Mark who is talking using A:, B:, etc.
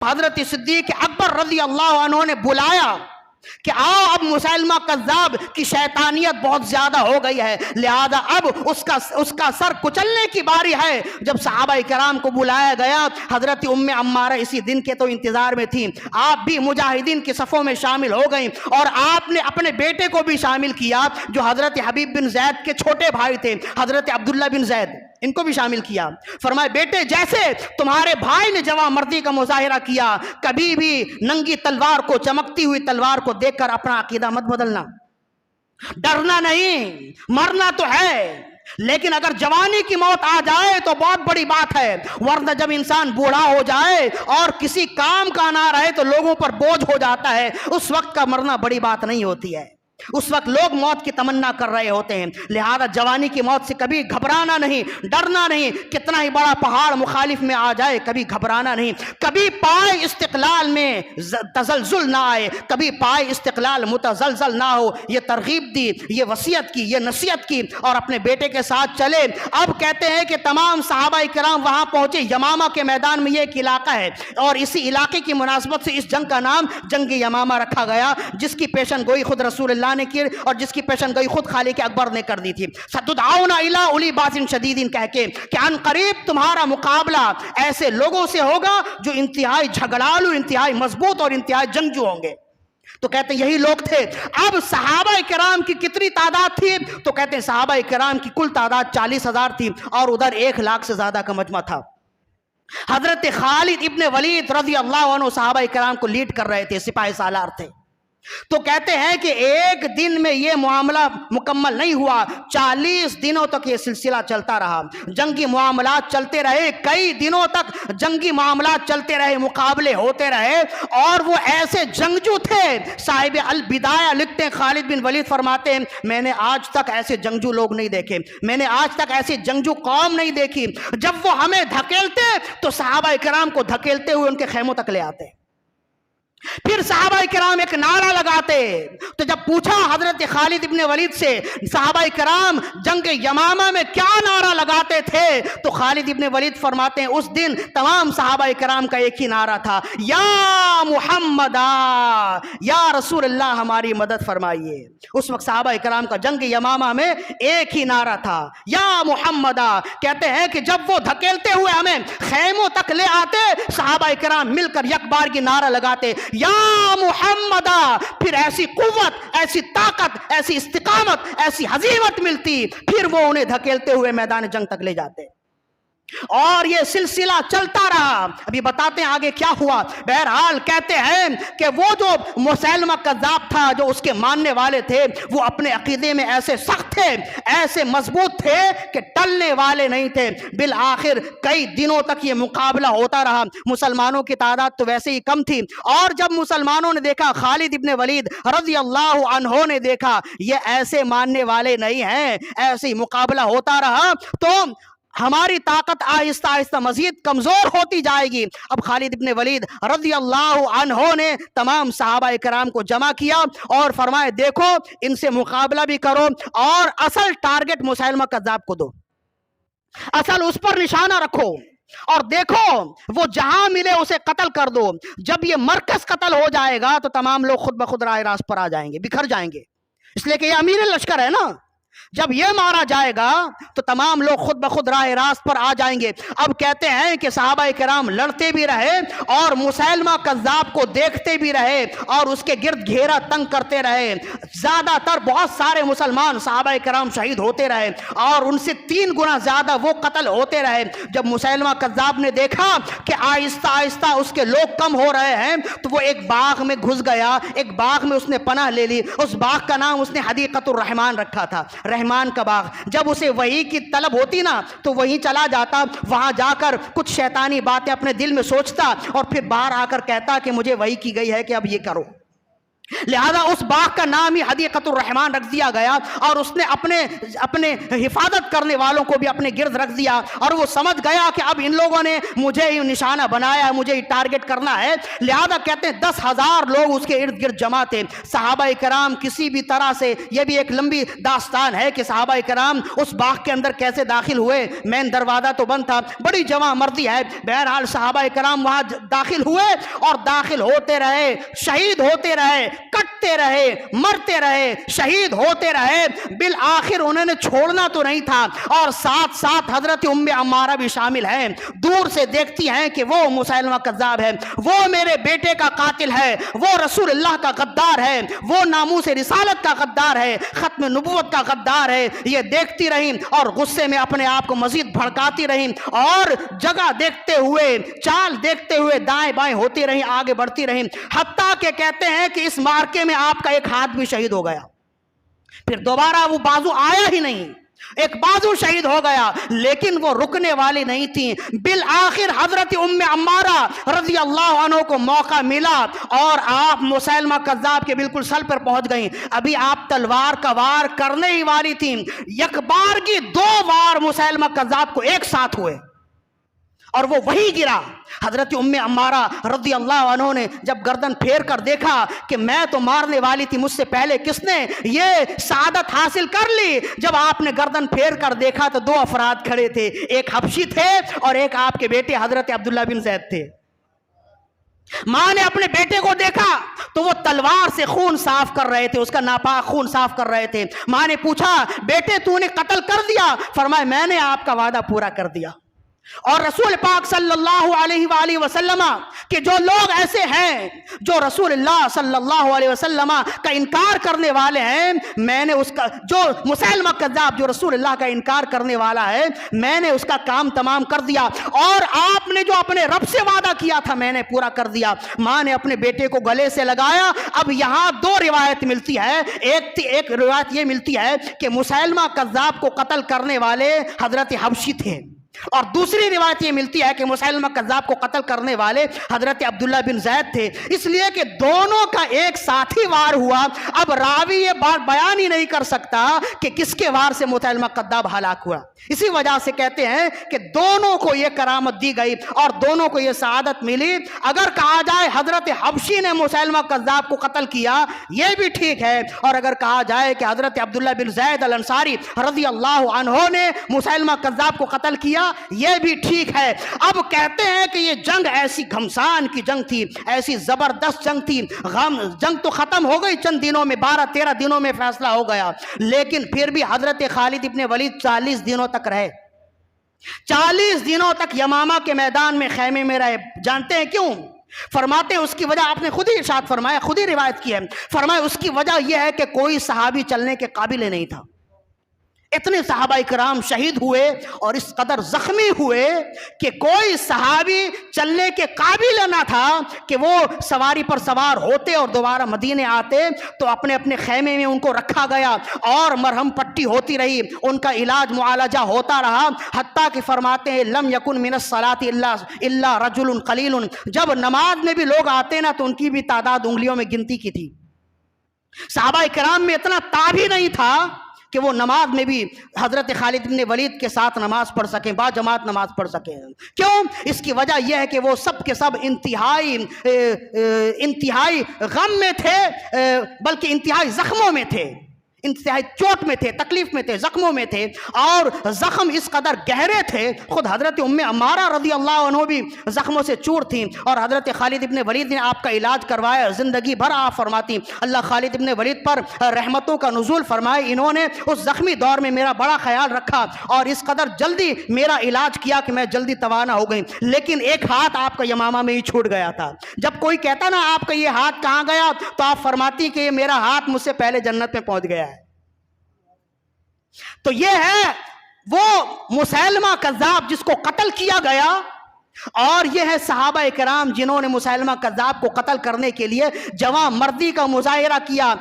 A: حضرت صدیق اکبر رضی اللہ عنہ نے بلایا کہ آؤ اب مسیلمہ کذاب کی شیطانیت بہت زیادہ ہو گئی ہے، لہذا اب اس کا سر کچلنے کی باری ہے۔ جب صحابہ کرام کو بلایا گیا، حضرت ام عمارہ اسی دن کے تو انتظار میں تھیں، آپ بھی مجاہدین کی صفوں میں شامل ہو گئیں، اور آپ نے اپنے بیٹے کو بھی شامل کیا جو حضرت حبیب بن زید کے چھوٹے بھائی تھے، حضرت عبداللہ بن زید، ان کو بھی شامل کیا۔ فرمائے بیٹے جیسے تمہارے بھائی نے جواں مردی کا مظاہرہ کیا، کبھی بھی ننگی تلوار کو، چمکتی ہوئی تلوار کو دیکھ کر اپنا عقیدہ مت بدلنا، ڈرنا نہیں، مرنا تو ہے، لیکن اگر جوانی کی موت آ جائے تو بہت بڑی بات ہے، ورنہ جب انسان بوڑھا ہو جائے اور کسی کام کا نہ رہے تو لوگوں پر بوجھ ہو جاتا ہے، اس وقت کا مرنا بڑی بات نہیں ہوتی ہے، اس وقت لوگ موت کی تمنا کر رہے ہوتے ہیں۔ لہذا جوانی کی موت سے کبھی گھبرانا نہیں، ڈرنا نہیں، کتنا ہی بڑا پہاڑ مخالف میں آ جائے کبھی گھبرانا نہیں، کبھی پائے استقلال میں تزلزل نہ آئے، کبھی پائے استقلال متزلزل نہ ہو، یہ ترغیب دی، یہ وصیت کی، یہ نصیحت کی، اور اپنے بیٹے کے ساتھ چلے۔ اب کہتے ہیں کہ تمام صحابہ کرام وہاں پہنچے، یمامہ کے میدان میں یہ ایک علاقہ ہے، اور اسی علاقے کی مناسبت سے اس جنگ کا نام جنگ یمامہ رکھا گیا، جس کی پیشن گوئی خود رسول اللہ نے کی اور جس کی پیشن گوئی خود خالق اکبر نے کر دی تھی۔ ستدعون الی اولی باس شدید کہہ کے کہ ان قریب تمہارا مقابلہ ایسے لوگوں سے ہوگا جو انتہائی جھگڑالو، انتہائی مضبوط اور انتہائی جنگجو ہوں گے۔ تو کہتے ہیں یہی لوگ تھے۔ اب صحابہ کرام کی کتنی تعداد تھی؟ تو کہتے ہیں صحابہ کرام کی کل تعداد 40,000 تھی، اور ادھر 1,00,000 سے زیادہ کا مجمع تھا۔ حضرت خالد ابن ولید رضی اللہ عنہ صحابہ کرام کو لیڈ کر رہے تھے، سپاہی سالار تھے۔ تو کہتے ہیں کہ ایک دن میں یہ معاملہ مکمل نہیں ہوا، 40 دنوں تک یہ سلسلہ چلتا رہا، جنگی معاملات چلتے رہے، کئی دنوں تک جنگی معاملات چلتے رہے، مقابلے ہوتے رہے، اور وہ ایسے جنگجو تھے۔ صاحب البدایہ لکھتے ہیں، خالد بن ولید فرماتے ہیں میں نے آج تک ایسے جنگجو لوگ نہیں دیکھے، میں نے آج تک ایسی جنگجو قوم نہیں دیکھی، جب وہ ہمیں دھکیلتے تو صحابہ کرام کو دھکیلتے ہوئے ان کے خیموں تک لے آتے، پھر صحابہ کرام ایک نعرہ لگاتے۔ تو جب پوچھا حضرت خالد ابن ولید سے صحابہ کرام جنگ یمامہ میں کیا نعرہ لگاتے تھے، تو خالد ابن ولید فرماتے ہیں اس دن تمام صحابہ کرام کا ایک ہی نعرہ تھا، یا محمد، یا رسول اللہ ہماری مدد فرمائیے۔ اس وقت صحابہ کرام کا جنگ یمامہ میں ایک ہی نعرہ تھا، یا محمد۔ کہتے ہیں کہ جب وہ دھکیلتے ہوئے ہمیں خیموں تک لے آتے، صحابہ کرام مل کر یک بار کی نعرہ لگاتے، یا محمد، پھر ایسی قوت، ایسی طاقت، ایسی استقامت، ایسی عزیمت ملتی، پھر وہ انہیں دھکیلتے ہوئے میدان جنگ تک لے جاتے، اور یہ سلسلہ چلتا رہا۔ ابھی بتاتے ہیں آگے کیا ہوا۔ بہرحال کہتے ہیں کہ وہ جو مسیلمہ کذاب تھا، جو اس کے ماننے والے تھے، وہ اپنے عقیدے میں ایسے سخت تھے، ایسے مضبوط تھے کہ ٹلنے والے نہیں تھے۔ بالآخر کئی دنوں تک یہ مقابلہ ہوتا رہا، مسلمانوں کی تعداد تو ویسے ہی کم تھی، اور جب مسلمانوں نے دیکھا، خالد ابن ولید رضی اللہ عنہ نے دیکھا یہ ایسے ماننے والے نہیں ہیں، ایسے ہی مقابلہ ہوتا رہا تو ہماری طاقت آہستہ آہستہ مزید کمزور ہوتی جائے گی۔ اب خالد ابن ولید رضی اللہ عنہ نے تمام صحابہ کرام کو جمع کیا اور فرمائے دیکھو ان سے مقابلہ بھی کرو، اور اصل ٹارگٹ مسیلمہ کذاب کو دو، اصل اس پر نشانہ رکھو، اور دیکھو وہ جہاں ملے اسے قتل کر دو۔ جب یہ مرکز قتل ہو جائے گا تو تمام لوگ خود بخود راہ راست پر آ جائیں گے، بکھر جائیں گے، اس لیے کہ یہ امیر لشکر ہے نا۔ جب یہ مارا جائے گا تو تمام لوگ خود بخود راہ راست پر آ جائیں گے۔ اب کہتے ہیں کہ صحابہ کرام لڑتے بھی رہے اور مسیلمہ کذاب کو دیکھتے بھی رہے اور اس کے گرد گھیرا تنگ کرتے رہے۔ زیادہ تر بہت سارے مسلمان صحابہ کرام شہید ہوتے رہے اور ان سے 3 گنا زیادہ وہ قتل ہوتے رہے۔ جب مسیلمہ کذاب نے دیکھا کہ آہستہ آہستہ اس کے لوگ کم ہو رہے ہیں تو وہ ایک باغ میں گھس گیا، ایک باغ میں اس نے پناہ لے لی۔ اس باغ کا نام اس نے حدیقۃ الرحمان رکھا تھا، رحمان کا باغ۔ جب اسے وحی کی طلب ہوتی نا تو وہیں چلا جاتا، وہاں جا کر کچھ شیطانی باتیں اپنے دل میں سوچتا اور پھر باہر آ کر کہتا کہ مجھے وحی کی گئی ہے کہ اب یہ کرو۔ لہذا اس باغ کا نام ہی حدیقۃ الرحمان رکھ دیا گیا، اور اس نے اپنے حفاظت کرنے والوں کو بھی اپنے گرد رکھ دیا، اور وہ سمجھ گیا کہ اب ان لوگوں نے مجھے ہی نشانہ بنایا ہے، مجھے ہی ٹارگٹ کرنا ہے۔ لہذا کہتے ہیں 10,000 لوگ اس کے ارد گرد جمع تھے۔ صحابہ کرام کسی بھی طرح سے، یہ بھی ایک لمبی داستان ہے کہ صحابہ کرام اس باغ کے اندر کیسے داخل ہوئے، مین دروازہ تو بند تھا، بڑی جمع مردی ہے۔ بہرحال صحابہ کرام وہاں داخل ہوئے اور داخل ہوتے رہے، شہید ہوتے رہے، کٹتے رہے، مرتے رہے، شہید ہوتے رہے۔ بالآخر انہوں نے چھوڑنا تو نہیں تھا، اور ساتھ ساتھ حضرت ام عمارہ بھی شامل ہیں۔ دور سے دیکھتی ہیں کہ وہ مسیلمہ کذاب ہے، وہ میرے بیٹے کا قاتل ہے، وہ رسول اللہ کا غدار ہے، وہ ناموس رسالت کا غدار ہے، ختم نبوت کا غدار ہے۔ یہ دیکھتی رہیں اور غصے میں اپنے آپ کو مزید بھڑکاتی رہیں، اور جگہ دیکھتے ہوئے، چال دیکھتے ہوئے دائیں بائیں ہوتی رہیں، آگے بڑھتی رہیں، حتیٰ کہ کہتے ہیں کہ اس مارکے میں آپ کا ایک ہاتھ بھی شہید ہو گیا، پھر دوبارہ وہ بازو آیا ہی نہیں، ایک بازو شہید ہو گیا، لیکن وہ رکنے والی نہیں تھی۔ بالآخر حضرت ام عمارہ رضی اللہ عنہ کو موقع ملا، اور آپ مسیلمہ کذاب کے بالکل سر پر پہنچ گئیں۔ ابھی آپ تلوار کا وار کرنے ہی والی تھیں، یک بار کی 2 وار مسیلمہ کذاب کو ایک ساتھ ہوئے، اور وہ وہی گرا۔ حضرت ام عمارہ رضی اللہ عنہ نے جب گردن پھیر کر دیکھا کہ میں تو مارنے والی تھی، مجھ سے پہلے کس نے یہ سعادت حاصل کر لی؟ جب آپ نے گردن پھیر کر دیکھا تو 2 افراد کھڑے تھے، ایک حبشی تھے اور ایک آپ کے بیٹے حضرت عبداللہ بن زید تھے۔ ماں نے اپنے بیٹے کو دیکھا تو وہ تلوار سے خون صاف کر رہے تھے، اس کا ناپاک خون صاف کر رہے تھے۔ ماں نے پوچھا بیٹے تو نے قتل کر دیا؟ فرمایا میں نے آپ کا وعدہ پورا کر دیا۔ اور رسول پاک صلی اللہ علیہ وآلہ وسلم کہ جو لوگ ایسے ہیں جو رسول اللہ صلی اللہ علیہ وسلم کا انکار کرنے والے ہیں، میں نے اس کا، جو مسیلمہ کذاب جو رسول اللہ کا انکار کرنے والا ہے، میں نے اس کا کام تمام کر دیا، اور آپ نے جو اپنے رب سے وعدہ کیا تھا میں نے پورا کر دیا۔ ماں نے اپنے بیٹے کو گلے سے لگایا۔ اب یہاں 2 روایت ملتی ہے، ایک روایت یہ ملتی ہے کہ مسیلمہ کذاب کو قتل کرنے والے حضرت حبشی تھے، اور دوسری روایت یہ ملتی ہے کہ مسیلمہ کذاب کو قتل کرنے والے حضرت عبداللہ بن زید تھے، اس لیے کہ دونوں کا ایک ساتھ ہی وار ہوا۔ اب راوی یہ بات بیان ہی نہیں کر سکتا کہ کس کے وار سے مسیلمہ کذاب ہلاک ہوا، اسی وجہ سے کہتے ہیں کہ دونوں کو یہ کرامت دی گئی اور دونوں کو یہ سعادت ملی۔ اگر کہا جائے حضرت حبشی نے مسیلمہ کذاب کو قتل کیا یہ بھی ٹھیک ہے، اور اگر کہا جائے کہ حضرت عبداللہ بن زید الانصاری رضی اللہ عنہ نے مسیلمہ کذاب کو قتل کیا یہ بھی ٹھیک ہے۔ اب کہتے ہیں کہ یہ جنگ ایسی گھمسان کی جنگ تھی، ایسی زبردست جنگ تھی، جنگ تو ختم ہو گئی چند دنوں میں، 12-13 دنوں میں فیصلہ ہو گیا، لیکن پھر بھی حضرت خالد ابن ولید 40 دنوں تک رہے، 40 دنوں تک یمامہ کے میدان میں خیمے میں رہے۔ جانتے ہیں کیوں؟ فرماتے ہیں اس کی وجہ آپ نے خود ہی ارشاد فرمایا، خود ہی روایت کی ہے، فرمایا اس کی وجہ یہ ہے کہ کوئی صحابی چلنے کے قابل نہیں تھا۔ اتنے صحابہ کرام شہید ہوئے اور اس قدر زخمی ہوئے کہ کوئی صحابی چلنے کے قابل نہ تھا کہ وہ سواری پر سوار ہوتے اور دوبارہ مدینے آتے، تو اپنے اپنے خیمے میں ان کو رکھا گیا اور مرہم پٹی ہوتی رہی، ان کا علاج معالجہ ہوتا رہا، حتیٰ کہ فرماتے ہیں لم یکن من الصلاۃ الا رجل قلیل، جب نماز میں بھی لوگ آتے نا تو ان کی بھی تعداد انگلیوں میں گنتی کی تھی۔ صحابہ کرام میں اتنا تاب ہی نہیں تھا کہ وہ نماز میں بھی حضرت خالد بن ولید کے ساتھ نماز پڑھ سکیں، با جماعت نماز پڑھ سکیں۔ کیوں؟ اس کی وجہ یہ ہے کہ وہ سب کے سب انتہائی غم میں تھے، بلکہ انتہائی زخموں میں تھے، انتہائی چوٹ میں تھے، تکلیف میں تھے، زخموں میں تھے، اور زخم اس قدر گہرے تھے، خود حضرت ام عمارہ رضی اللہ عنہ بھی زخموں سے چور تھیں، اور حضرت خالد ابن ولید نے آپ کا علاج کروایا، زندگی بھر آپ فرماتی اللہ خالد ابن ولید پر رحمتوں کا نزول فرمائے، انہوں نے اس زخمی دور میں میرا بڑا خیال رکھا اور اس قدر جلدی میرا علاج کیا کہ میں جلدی توانا ہو گئی، لیکن ایک ہاتھ آپ کا یمامہ میں ہی چھوٹ گیا تھا۔ جب کوئی کہتا نا آپ کا یہ ہاتھ کہاں گیا تو آپ فرماتی کہ یہ میرا ہاتھ مجھ سے پہلے جنت میں پہنچ گیا ہے۔ تو یہ ہے وہ مسیلمہ کذاب جس کو قتل کیا گیا، اور یہ ہے صحابہ کرام جنہوں نے مسیلمہ کذاب کو قتل کرنے کے لیے جواں مردی کا مظاہرہ کیا۔